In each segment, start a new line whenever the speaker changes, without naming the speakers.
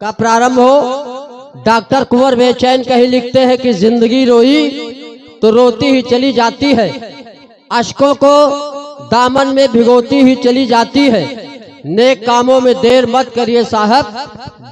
का प्रारंभ हो। डॉक्टर कुंवर बेचैन कहीं लिखते हैं कि जिंदगी रोई तो रोती ही चली जाती है, अश्कों को दामन में भिगोती ही चली जाती है। नेक कामों में देर मत करिए साहब,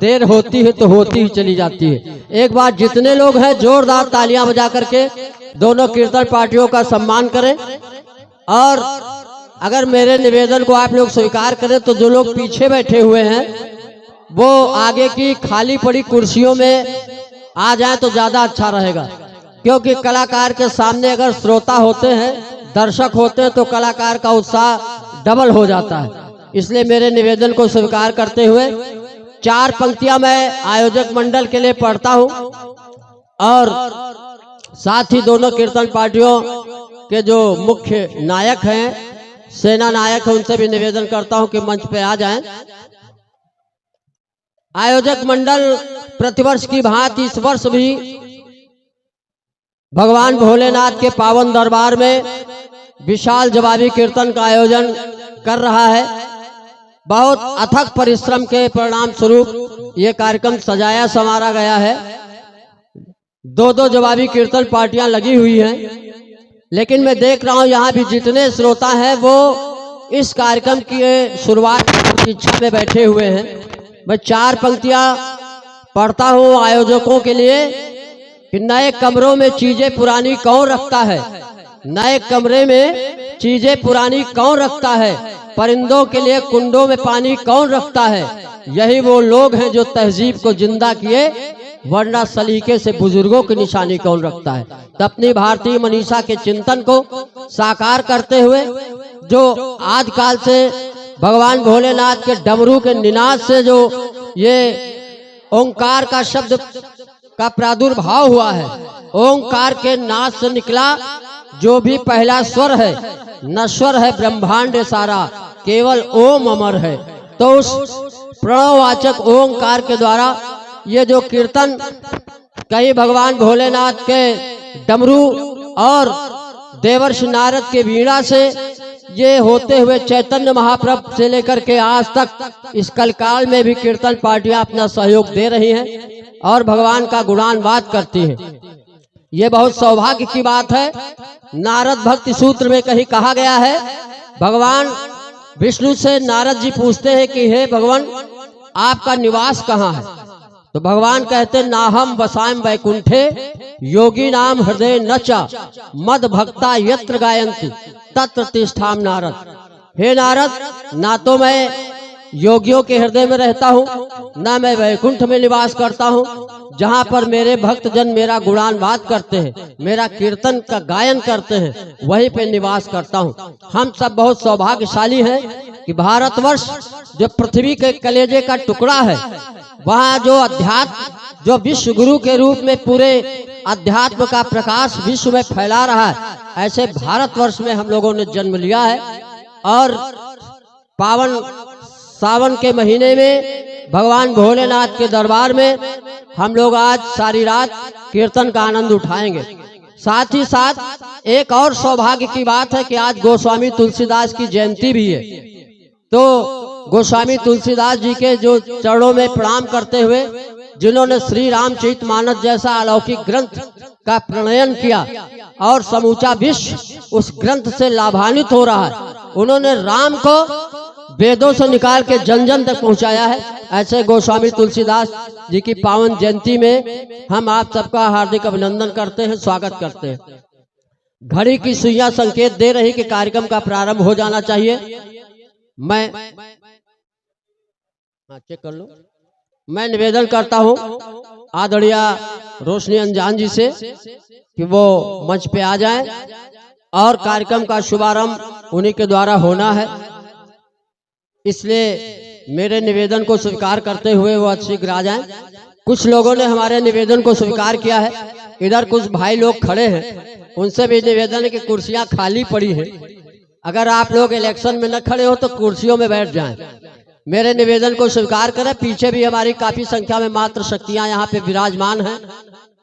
देर होती है तो होती ही चली जाती है। एक बार जितने लोग हैं जोरदार तालियां बजा करके दोनों कीर्तन पार्टियों का सम्मान करें। और अगर मेरे निवेदन को आप लोग स्वीकार करें तो जो लोग पीछे बैठे हुए हैं वो आगे की खाली पड़ी कुर्सियों में आ जाएं तो ज्यादा अच्छा रहेगा, क्योंकि कलाकार के सामने अगर श्रोता होते हैं, दर्शक होते हैं तो कलाकार का उत्साह डबल हो जाता है। इसलिए मेरे निवेदन को स्वीकार करते हुए 4 पंक्तियां मैं आयोजक मंडल के लिए पढ़ता हूं और साथ ही दोनों कीर्तन पार्टियों के जो मुख्य नायक हैं, सेना नायक हैं, उनसे भी निवेदन करता हूं कि मंच पे आ जाएं। आयोजक मंडल प्रतिवर्ष की भांति इस वर्ष भी भगवान भोलेनाथ के पावन दरबार में विशाल जवाबी कीर्तन का आयोजन कर रहा है। बहुत अथक परिश्रम के परिणाम स्वरूप ये कार्यक्रम सजाया संवारा गया है। 2-2 जवाबी कीर्तन पार्टियां लगी हुई हैं, लेकिन मैं देख रहा हूं यहाँ भी जितने श्रोता हैं वो इस कार्यक्रम की शुरुआत की प्रतीक्षा में बैठे हुए हैं। मैं 4 पंक्तियां पढ़ता हूं आयोजकों के लिए कि नए कमरों में चीजें पुरानी कौन रखता है, नए कमरे में चीजें पुरानी कौन रखता है, परिंदों के लिए कुंडों में पानी कौन रखता है। यही वो लोग हैं जो तहजीब को जिंदा किए, वरना सलीके से बुजुर्गों की निशानी कौन रखता है। तो अपनी भारतीय मनीषा के चिंतन को साकार करते हुए जो आजकाल से भगवान भोलेनाथ के डमरू के निनाद से जो ये ओंकार का शब्द का प्रादुर्भाव हुआ है, ओंकार के नाद से निकला जो भी पहला स्वर है, नश्वर है ब्रह्मांड सारा, केवल ओम अमर है। तो उस प्रणववाचक ओंकार के द्वारा ये जो कीर्तन कहीं भगवान भोलेनाथ के डमरू और देवर्षि नारद के वीणा से ये होते हुए चैतन्य महाप्रभु से लेकर के आज तक इस कलकाल में भी कीर्तन पार्टियां अपना सहयोग दे रही हैं और भगवान का गुणानुवाद करती हैं। ये बहुत सौभाग्य की बात है। नारद भक्ति सूत्र में कहीं कहा गया है, भगवान विष्णु से नारद जी पूछते हैं कि हे भगवान आपका निवास कहाँ है, तो भगवान कहते नाहम वसायम वैकुंठे योगी नाम हृदय नचा मद भक्ता यत्र गायंती तत्र तिष्ठाम नारद। हे नारद, ना तो मैं योगियों के हृदय में रहता हूँ, ना मैं वैकुंठ में निवास करता हूँ, जहाँ पर मेरे भक्त जन मेरा गुणानुवाद करते हैं, मेरा कीर्तन का गायन करते हैं, वहीं पे निवास करता हूँ। हम सब बहुत सौभाग्यशाली हैं कि भारतवर्ष जो पृथ्वी के कलेजे का टुकड़ा है, वहाँ जो अध्यात्म, जो विश्व गुरु के रूप में पूरे अध्यात्म का प्रकाश विश्व में फैला रहा है, ऐसे भारतवर्ष में हम लोगों ने जन्म लिया है। और पावन सावन के महीने में भगवान भोलेनाथ के दरबार में हम लोग आज सारी रात कीर्तन का आनंद उठाएंगे। साथ ही साथ एक और सौभाग्य की बात है कि आज गोस्वामी तुलसीदास की जयंती भी है। तो गोस्वामी तुलसीदास जी के जो चरणों में प्रणाम करते हुए जिन्होंने श्री रामचरितमानस जैसा अलौकिक ग्रंथ का प्रणयन किया और समूचा विश्व उस ग्रंथ से लाभान्वित हो रहा है, उन्होंने राम को वेदों से निकाल के जन जन तक पहुंचाया है। ऐसे गोस्वामी तुलसीदास जी की पावन जयंती में हम आप सबका हार्दिक अभिनंदन करते हैं, स्वागत करते हैं। घड़ी की सुइयां संकेत दे रही कि कार्यक्रम का प्रारंभ हो जाना चाहिए। मैं चेक कर लो। मैं निवेदन करता हूं आदरणीय रोशनी अंजान जी से कि वो मंच पे आ जाएं और कार्यक्रम का शुभारंभ उन्हीं के द्वारा होना है, इसलिए मेरे निवेदन को स्वीकार करते हुए वो शीघ्र आ जाएं। कुछ लोगों ने हमारे निवेदन को स्वीकार किया है, इधर कुछ भाई लोग खड़े हैं, उनसे भी निवेदन है कि कुर्सियां खाली पड़ी हैं, अगर आप लोग इलेक्शन में न खड़े हो तो कुर्सियों में बैठ जाएं। मेरे निवेदन को स्वीकार करें। पीछे भी हमारी काफी संख्या में मात्र शक्तियां यहाँ पे विराजमान हैं,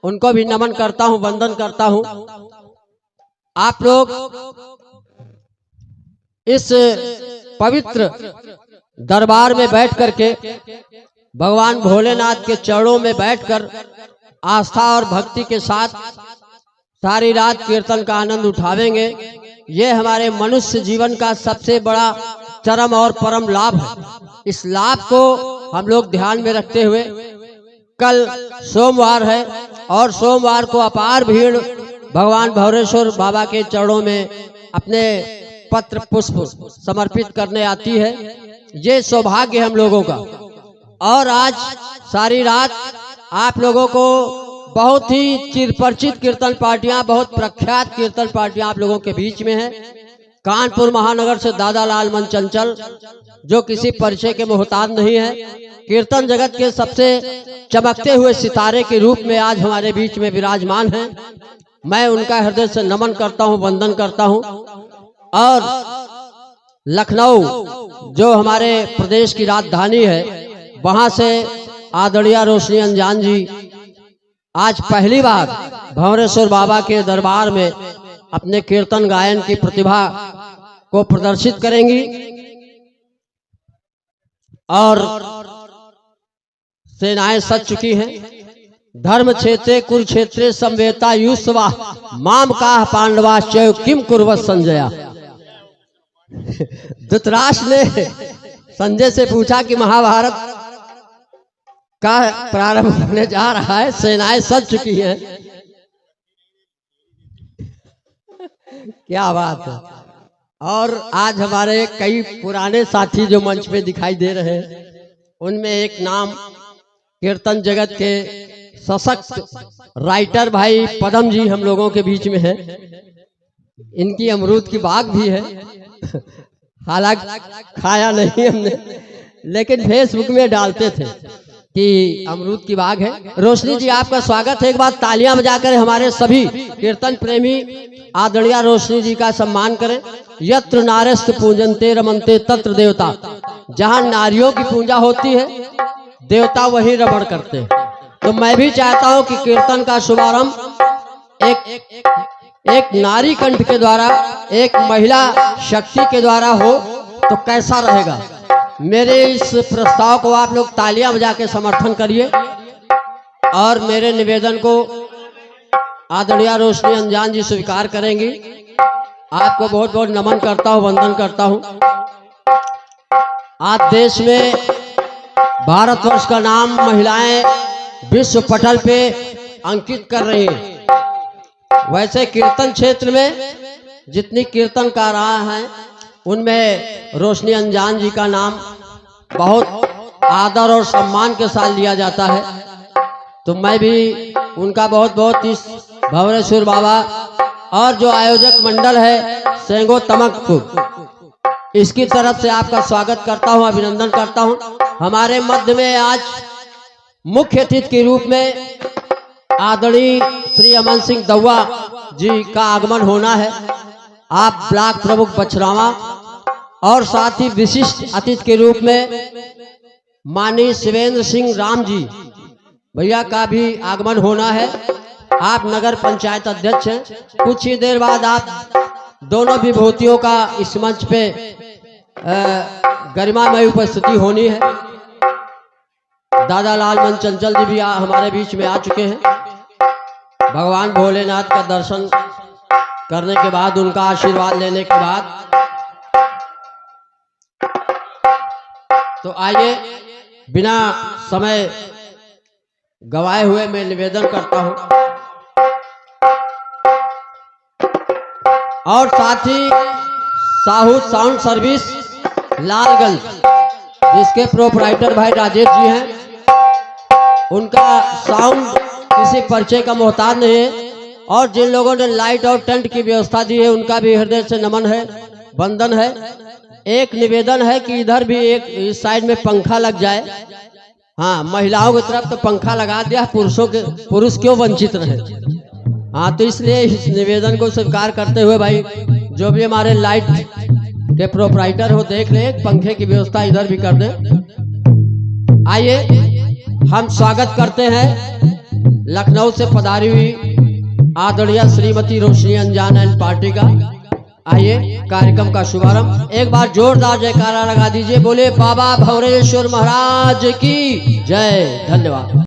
उनको भी नमन करता हूं, वंदन करता हूं। आप लोग इस पवित्र दरबार में बैठ करके भगवान भोलेनाथ के चरणों में बैठकर आस्था और भक्ति के साथ सारी रात कीर्तन का आनंद उठावेंगे। ये हमारे मनुष्य जीवन का सबसे बड़ा चरम और परम लाभ है। इस लाभ को हम लोग ध्यान में रखते हुए, कल सोमवार है और सोमवार को अपार भीड़ भगवान भौरेश्वर बाबा के चरणों में अपने पत्र पुष्प समर्पित करने आती है। ये सौभाग्य हम लोगों का। और आज सारी रात आप लोगों को बहुत ही चिरपरिचित कीर्तन पार्टियां, बहुत प्रख्यात कीर्तन पार्टियां आप लोगों के बीच में हैं। कानपुर महानगर से दादा लाल मन चंचल, जो किसी परिचय के मोहताज नहीं है, कीर्तन जगत के सबसे चमकते हुए सितारे के रूप में आज हमारे बीच में विराजमान हैं। मैं उनका हृदय से नमन करता हूं, वंदन करता हूं। और लखनऊ जो हमारे प्रदेश की राजधानी है, वहां से आदरणीय रोशनी अंजान जी आज पहली बार भंवरेश्वर बाबा के दरबार में अपने कीर्तन गायन की प्रतिभा को प्रदर्शित करेंगी। और सेनाएं सज चुकी हैं। धर्म क्षेत्रे कुरुक्षेत्रे संवेता युष्वा माम का पांडवा चय किम कुर्वत संजया। धृतराष्ट्र ने संजय से पूछा कि महाभारत का प्रारंभ होने जा रहा है, सेनाएं सज चुकी हैं। क्या बात है। और आज हमारे कई पुराने साथी जो मंच पे दिखाई दे रहे हैं, उनमें एक नाम कीर्तन जगत के सशक्त राइटर भाई पदम जी हम लोगों के बीच में है। इनकी अमरूद की बाग भी है, हालांकि खाया नहीं हमने, लेकिन फेसबुक में डालते थे कि अमरूद की बाग है। रोशनी जी आपका स्वागत है। एक बार तालियां बजाकर हमारे सभी कीर्तन प्रेमी आदरणीय रोशनी जी का सम्मान करें। यत्र नारस्त पूजनते रमनते तत्र देवता। जहां नारियों की पूजा होती है, देवता वही रमण करते हैं। तो मैं भी चाहता हूं कि कीर्तन का शुभारंभ एक नारी कंठ के द्वारा, एक महिला शक्ति के द्वारा हो तो कैसा रहेगा। मेरे इस प्रस्ताव को आप लोग तालियां बजा के समर्थन करिए। और मेरे निवेदन को आदरणीय रोशनी अंजान जी स्वीकार करेंगी। आपको बहुत बहुत नमन करता हूं, वंदन करता हूं। आज देश में भारतवर्ष का नाम महिलाएं विश्व पटल पे अंकित कर रही हैं। वैसे कीर्तन क्षेत्र में जितनी कीर्तनकार हैं, उनमें रोशनी अंजान जी का नाम बहुत आदर और सम्मान के साथ लिया जाता है। तो मैं भी उनका बहुत बहुत इस भंवरेश्वर बाबा और जो आयोजक मंडल है सेंगो तमक, इसकी तरफ से आपका स्वागत करता हूं, अभिनंदन करता हूं। हमारे मध्य में आज मुख्य अतिथि के रूप में आदरणीय श्री अमन सिंह दौआ जी का आगमन होना है। आप ब्लॉक प्रमुख बछरावा। और साथ ही विशिष्ट अतिथि के रूप में माननीय शिवेंद्र सिंह राम जी भैया का भी आगमन होना है। आप नगर पंचायत अध्यक्ष हैं। कुछ ही देर बाद आप दोनों विभूतियों का इस मंच पे गरिमामय उपस्थिति होनी है। दादा लाल मन चंचल जी भी हमारे बीच में आ चुके हैं। भगवान भोलेनाथ का दर्शन करने के बाद, उनका आशीर्वाद लेने के बाद, तो आइए बिना समय गवाए हुए मैं निवेदन करता हूं। और साथ ही साहू साउंड सर्विस लालगंज, जिसके प्रोपराइटर भाई राजेश जी हैं, उनका साउंड किसी परिचय का मोहताज नहीं है। और जिन लोगों ने लाइट और टेंट की व्यवस्था दी है, उनका भी हृदय से नमन है, वंदन है। एक निवेदन है कि इधर भी एक इस साइड में पंखा लग जाए। हाँ, महिलाओं की तरफ तो पंखा लगा दिया, पुरुष क्यों वंचित रहे। हाँ, तो इसलिए इस निवेदन को स्वीकार करते हुए भाई जो भी हमारे लाइट के प्रोपराइटर हो, देख ले पंखे की व्यवस्था इधर भी कर दे। आइए हम स्वागत करते हैं लखनऊ से पधारी हुई आदरणीय श्रीमती रोशनी अंजान एंड पार्टी का। आइए कार्यक्रम का शुभारंभ एक बार जोरदार जयकारा लगा दीजिए। बोले बाबा भौरेश्वर महाराज की जय। धन्यवाद।